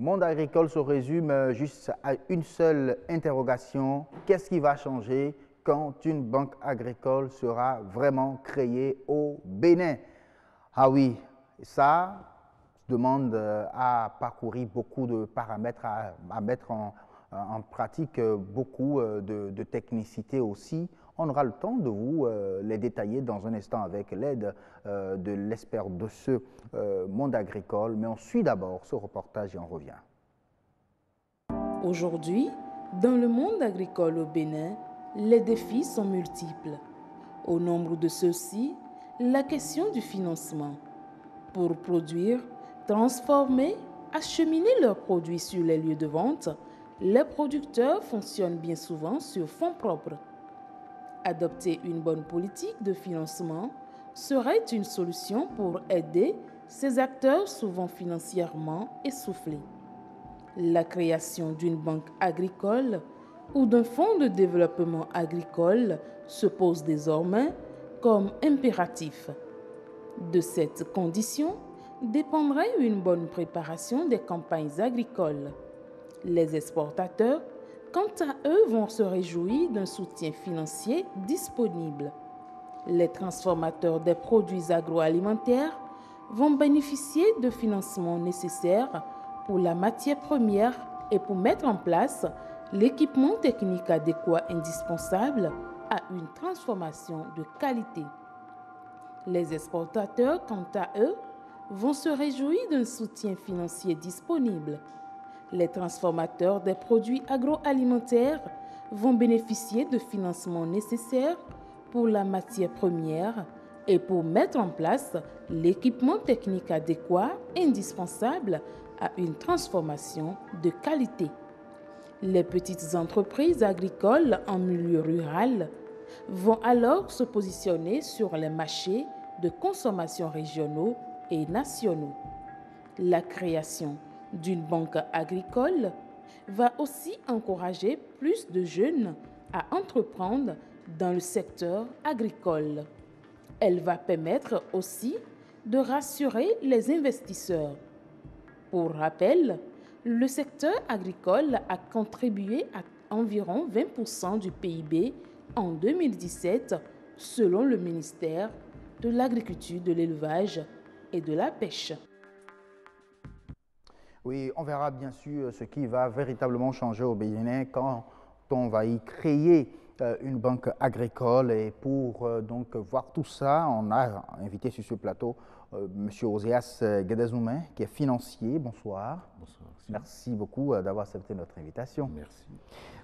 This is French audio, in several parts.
Monde agricole se résume juste à une seule interrogation. Qu'est-ce qui va changer quand une banque agricole sera vraiment créée au Bénin? Ah oui, ça demande à parcourir beaucoup de paramètres, à mettre en pratique beaucoup de technicité aussi. On aura le temps de vous les détailler dans un instant avec l'aide de l'expert de ce monde agricole. Mais on suit d'abord ce reportage et on revient. Aujourd'hui, dans le monde agricole au Bénin, les défis sont multiples. Au nombre de ceux-ci, la question du financement. Pour produire, transformer, acheminer leurs produits sur les lieux de vente, les producteurs fonctionnent bien souvent sur fonds propres. Adopter une bonne politique de financement serait une solution pour aider ces acteurs souvent financièrement essoufflés. La création d'une banque agricole ou d'un fonds de développement agricole se pose désormais comme impératif. De cette condition dépendrait une bonne préparation des campagnes agricoles. Les exportateurs, quant à eux, vont se réjouir d'un soutien financier disponible. Les transformateurs des produits agroalimentaires vont bénéficier de financements nécessaires pour la matière première et pour mettre en place l'équipement technique adéquat indispensable à une transformation de qualité. Les exportateurs, quant à eux, vont se réjouir d'un soutien financier disponible. Les transformateurs des produits agroalimentaires vont bénéficier de financements nécessaires pour la matière première et pour mettre en place l'équipement technique adéquat indispensable à une transformation de qualité. Les petites entreprises agricoles en milieu rural vont alors se positionner sur les marchés de consommation régionaux et nationaux. La création d'une banque agricole va aussi encourager plus de jeunes à entreprendre dans le secteur agricole. Elle va permettre aussi de rassurer les investisseurs. Pour rappel, le secteur agricole a contribué à environ 20% du PIB en 2017, selon le ministère de l'Agriculture, de l'Élevage et de la Pêche. Oui, on verra bien sûr ce qui va véritablement changer au Bénin quand on va y créer une banque agricole. Et pour donc voir tout ça, on a invité sur ce plateau M. Oséas Guédezoumen, qui est financier. Bonsoir. Bonsoir. Merci beaucoup d'avoir accepté notre invitation. Merci.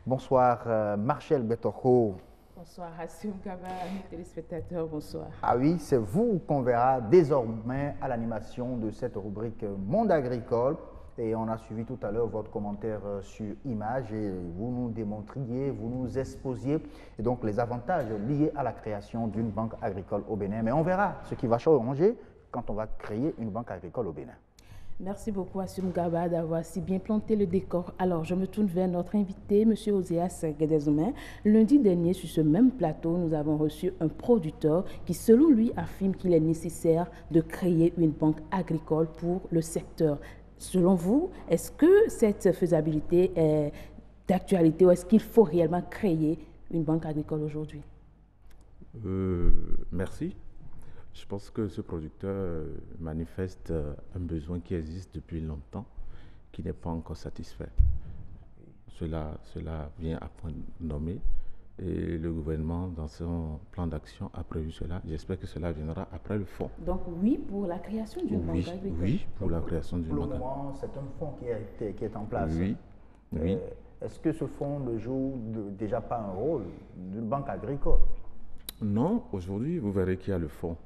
Bonsoir, Marcel Betoko. Bonsoir, Hassim Kaba, amis téléspectateurs, bonsoir. Ah oui, c'est vous qu'on verra désormais à l'animation de cette rubrique Monde agricole. Et on a suivi tout à l'heure votre commentaire sur Image et vous nous démontriez, vous nous exposiez et donc les avantages liés à la création d'une banque agricole au Bénin. Mais on verra ce qui va changer quand on va créer une banque agricole au Bénin. Merci beaucoup, Hassim Gaba, d'avoir si bien planté le décor. Alors, je me tourne vers notre invité, M. Oséas Guédezoumen. Lundi dernier, sur ce même plateau, nous avons reçu un producteur qui, selon lui, affirme qu'il est nécessaire de créer une banque agricole pour le secteur. Selon vous, est-ce que cette faisabilité est d'actualité ou est-ce qu'il faut réellement créer une banque agricole aujourd'hui? Merci. Je pense que ce producteur manifeste un besoin qui existe depuis longtemps, qui n'est pas encore satisfait. Cela vient à point nommé et le gouvernement, dans son plan d'action, a prévu cela. J'espère que cela viendra après le fonds. Donc oui, pour la création d'une banque agricole. Oui, pour la création d'une banque agricole. Pour le moment, c'est un fonds qui est en place. Oui, oui. Est-ce que ce fonds ne joue déjà pas un rôle d'une banque agricole? Non, aujourd'hui, vous verrez qu'il y a le Fonds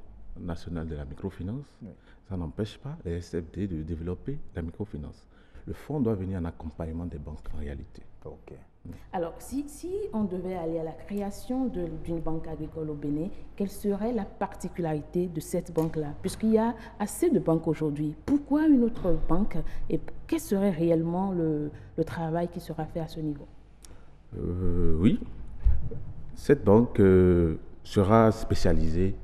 national de la microfinance. Oui. Ça n'empêche pas les SFD de développer la microfinance. Le fonds doit venir en accompagnement des banques en réalité. Ok. Alors, si on devait aller à la création d'une banque agricole au Bénin, quelle serait la particularité de cette banque-là? Puisqu'il y a assez de banques aujourd'hui, pourquoi une autre banque et quel serait réellement le travail qui sera fait à ce niveau? Oui, cette banque sera spécialisée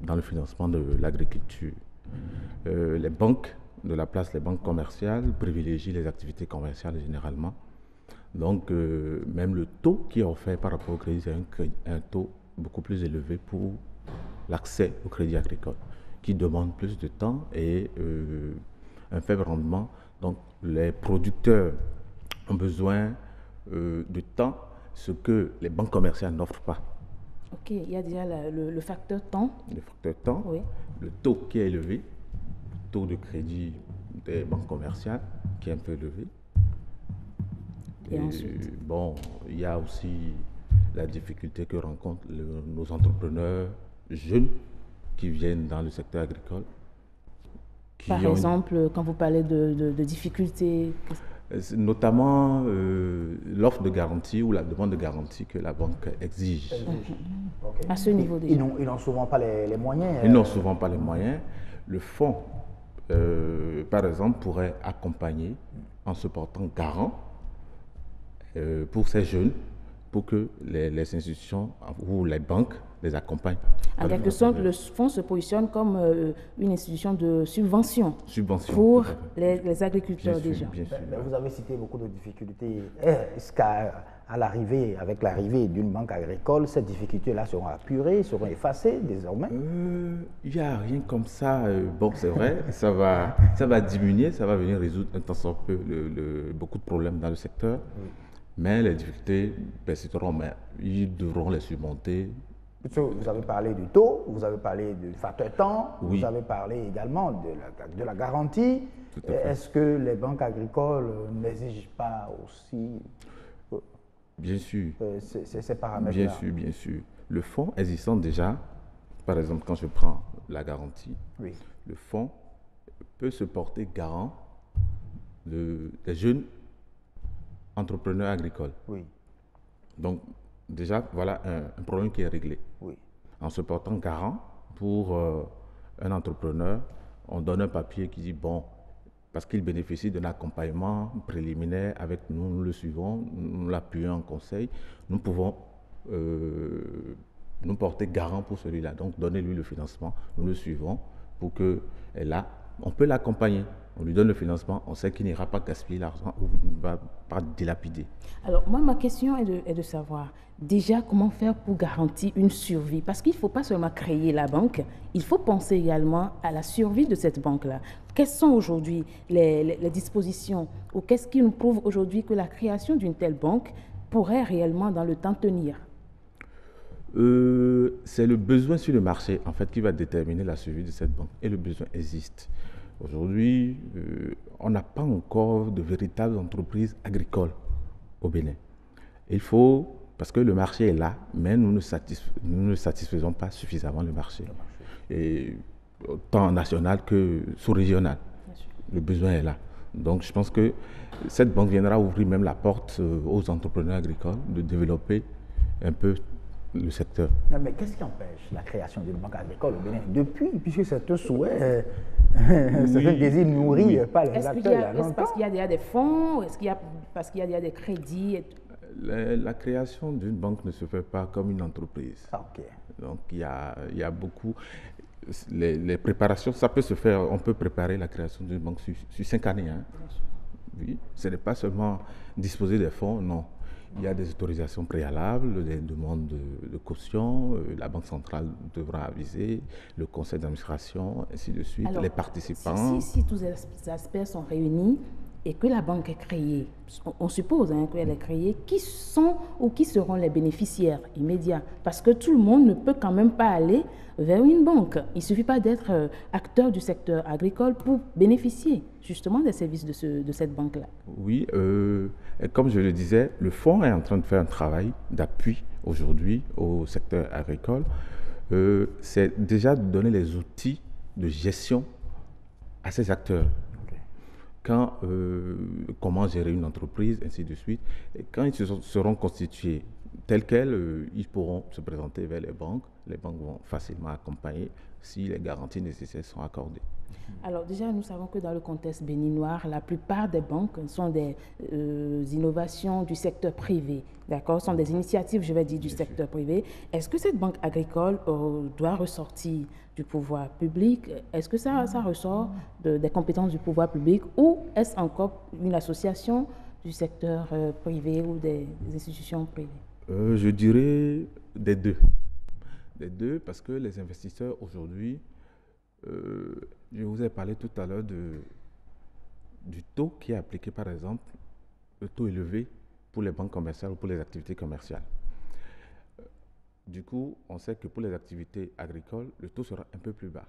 dans le financement de l'agriculture. Les banques de la place les banques commerciales, privilégient les activités commerciales généralement. Donc, même le taux qui est offert par rapport au crédit, c'est un taux beaucoup plus élevé pour l'accès au crédit agricole, qui demande plus de temps et un faible rendement. Donc, les producteurs ont besoin de temps, ce que les banques commerciales n'offrent pas. Ok, il y a déjà le facteur temps. Le facteur temps, Oui. le taux qui est élevé, le taux de crédit des banques commerciales qui est un peu élevé. Et ensuite, bon, il y a aussi la difficulté que rencontrent nos entrepreneurs jeunes qui viennent dans le secteur agricole. Par exemple, quand vous parlez de difficultés, notamment l'offre de garantie ou la demande de garantie que la banque exige. Ok. à ce niveau déjà. Ils n'ont souvent pas les moyens. Ils n'ont souvent pas les moyens. Le fonds, par exemple, pourrait accompagner en se portant garant pour ces jeunes, pour que les institutions ou les banques les accompagnent. En quelque sorte, le fonds se positionne comme une institution de subvention Subvention. pour tout à fait. les agriculteurs Bien sûr, déjà. bien sûr. Mais vous avez cité beaucoup de difficultés. Est-ce avec l'arrivée d'une banque agricole, ces difficultés-là seront apurées, seront effacées désormais? Il n'y a rien comme ça. Bon, c'est vrai, ça va diminuer, ça va venir résoudre un tant soit peu beaucoup de problèmes dans le secteur. Oui. Mais les difficultés persisteront, mais ils devront les surmonter. Vous avez parlé du taux, vous avez parlé du facteur temps, Oui. vous avez parlé également de la garantie. Tout à fait. Est-ce que les banques agricoles n'exigent pas aussi Bien sûr, ces paramètres-là? bien sûr, bien sûr. Le fonds existant déjà, par exemple, quand je prends la garantie, Oui. le fonds peut se porter garant des jeunes entrepreneurs agricoles. Oui. Donc, déjà, voilà un problème qui est réglé. Oui. En se portant garant pour un entrepreneur, on donne un papier qui dit, bon, parce qu'il bénéficie d'un accompagnement préliminaire avec nous, nous le suivons, nous l'appuyons en conseil, nous pouvons nous porter garant pour celui-là. Donc, donnez-lui le financement, nous le suivons pour que là, on peut l'accompagner. On lui donne le financement, on sait qu'il n'ira pas gaspiller l'argent ou ne va pas dilapider. Alors, moi, ma question est de savoir déjà comment faire pour garantir une survie. Parce qu'il ne faut pas seulement créer la banque, il faut penser également à la survie de cette banque-là. Quelles sont aujourd'hui les dispositions ou qu'est-ce qui nous prouve aujourd'hui que la création d'une telle banque pourrait réellement dans le temps tenir? C'est le besoin sur le marché en fait qui va déterminer la survie de cette banque. Et le besoin existe. Aujourd'hui, on n'a pas encore de véritables entreprises agricoles au Bénin. Il faut, parce que le marché est là, mais nous ne satisfaisons pas suffisamment le marché. Et tant national que sous-régional. Le besoin est là. Donc je pense que cette banque viendra ouvrir même la porte aux entrepreneurs agricoles de développer un peu le secteur. Non, mais qu'est-ce qui empêche la création d'une banque agricole au Bénin depuis, puisque c'est un souhait, c'est un désir nourri par les Est-ce acteurs. parce qu'il y a déjà des fonds? Est-ce qu'il y a parce qu'il y a déjà des crédits? La création d'une banque ne se fait pas comme une entreprise. Ah, ok. Donc il y a beaucoup. Les préparations, ça peut se faire, on peut préparer la création d'une banque sur 5 années. Hein. Oui, ce n'est pas seulement disposer des fonds, non. Il y a des autorisations préalables, des demandes de caution, la Banque centrale devra aviser, le conseil d'administration, ainsi de suite, Alors, les participants. Si tous ces aspects sont réunis et que la banque est créée, on suppose qu'elle est créée, qui sont ou qui seront les bénéficiaires immédiats? Parce que tout le monde ne peut quand même pas aller vers une banque. Il ne suffit pas d'être acteur du secteur agricole pour bénéficier justement des services de cette banque-là. Oui, comme je le disais, le fonds est en train de faire un travail d'appui aujourd'hui au secteur agricole. C'est déjà de donner les outils de gestion à ces acteurs. Comment gérer une entreprise, ainsi de suite. Et quand ils seront constitués, tels quels, ils pourront se présenter vers les banques. Les banques vont facilement accompagner si les garanties nécessaires sont accordées. Alors déjà, nous savons que dans le contexte béninois, la plupart des banques sont des innovations du secteur privé, d'accord? Sont des initiatives, je vais dire, du secteur privé. Est-ce que cette banque agricole doit ressortir du pouvoir public? Est-ce que ça ressort des compétences du pouvoir public ou est-ce encore une association du secteur privé ou des institutions privées? Je dirais des deux. Des deux parce que les investisseurs aujourd'hui, je vous ai parlé tout à l'heure du taux qui est appliqué, par exemple, le taux élevé pour les banques commerciales ou pour les activités commerciales. Du coup, on sait que pour les activités agricoles, le taux sera un peu plus bas.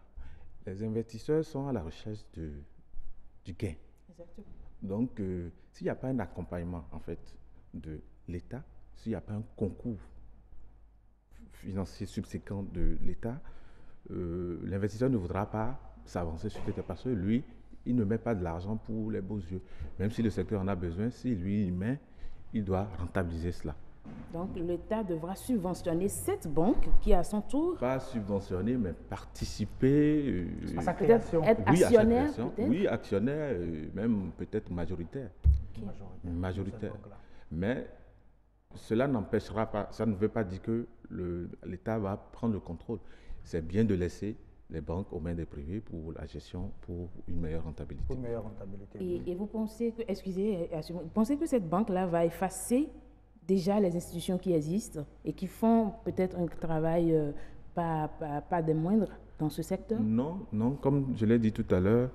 Les investisseurs sont à la recherche du gain. Exactement. Donc, s'il n'y a pas un accompagnement, en fait, de l'État, s'il n'y a pas un concours financier subséquent de l'État, l'investisseur ne voudra pas s'avancer sur quelque chose parce que lui, il ne met pas de l'argent pour les beaux yeux. Même si le secteur en a besoin, si lui il met, il doit rentabiliser cela. Donc l'État devra subventionner cette banque qui, à son tour... Pas subventionner, mais participer. À sa création. Être Oui, à sa actionnaire, création. peut-être? Oui, actionnaire, même peut-être majoritaire. Majoritaire. Mais cela n'empêchera pas, ça ne veut pas dire que l'État va prendre le contrôle. C'est bien de laisser les banques aux mains des privés pour la gestion, pour une meilleure rentabilité. Pour une meilleure rentabilité. Et vous pensez que, excusez, vous pensez que cette banque-là va effacer déjà les institutions qui existent et qui font peut-être un travail pas des moindres dans ce secteur? Non, non, comme je l'ai dit tout à l'heure,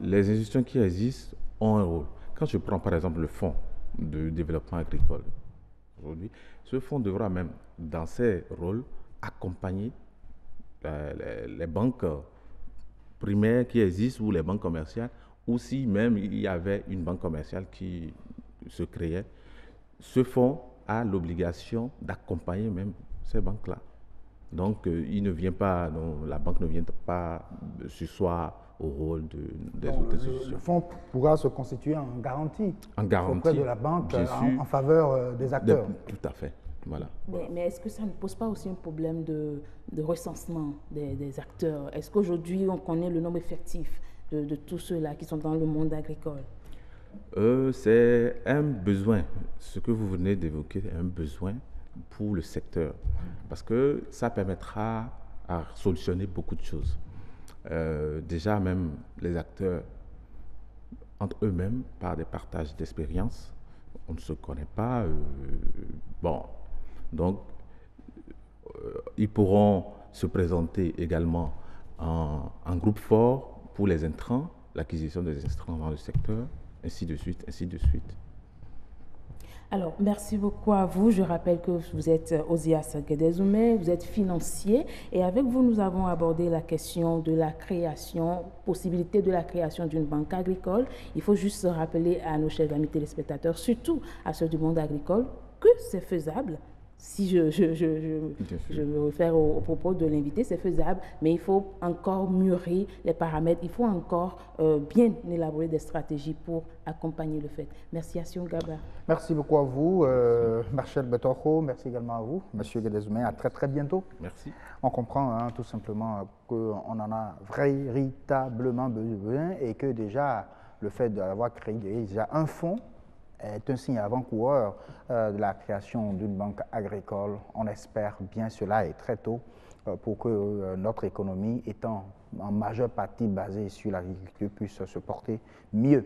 les institutions qui existent ont un rôle. Quand je prends par exemple le fonds de développement agricole, aujourd'hui, ce fonds devra même, dans ses rôles, accompagner les banques primaires qui existent ou les banques commerciales, ou si même il y avait une banque commerciale qui se créait, ce fonds a l'obligation d'accompagner même ces banques-là. Donc, il ne vient pas, non, la banque ne vient pas sursoir au rôle des autres institutions. Le fonds pourra se constituer en garantie, auprès de la banque en faveur des acteurs. Tout à fait. Voilà. Mais est-ce que ça ne pose pas aussi un problème de recensement des acteurs? Est-ce qu'aujourd'hui, on connaît le nombre effectif de tous ceux-là qui sont dans le monde agricole? C'est un besoin. Ce que vous venez d'évoquer est un besoin pour le secteur. Parce que ça permettra à solutionner beaucoup de choses. Déjà, même les acteurs, entre eux-mêmes, par des partages d'expériences, on ne se connaît pas. Donc, ils pourront se présenter également en groupe fort pour les intrants, l'acquisition des intrants dans le secteur, ainsi de suite, ainsi de suite. Alors, merci beaucoup à vous. Je rappelle que vous êtes Ozias Guédé-Zoumé, vous êtes financier et avec vous, nous avons abordé la question de la création, possibilité de la création d'une banque agricole. Il faut juste se rappeler à nos chers amis téléspectateurs, surtout à ceux du monde agricole, que c'est faisable. Si je me réfère au propos de l'invité, c'est faisable, mais il faut encore mûrir les paramètres, il faut encore bien élaborer des stratégies pour accompagner le fait. Merci à Sion Gaba. Merci beaucoup à vous, Marcel Betoro, merci également à vous, Monsieur Guédé-Zoumé, à très très bientôt. Merci. On comprend tout simplement qu'on en a véritablement besoin et que déjà le fait d'avoir créé déjà un fonds est un signe avant-coureur de la création d'une banque agricole. On espère bien cela et très tôt pour que notre économie, étant en majeure partie basée sur l'agriculture, puisse se porter mieux.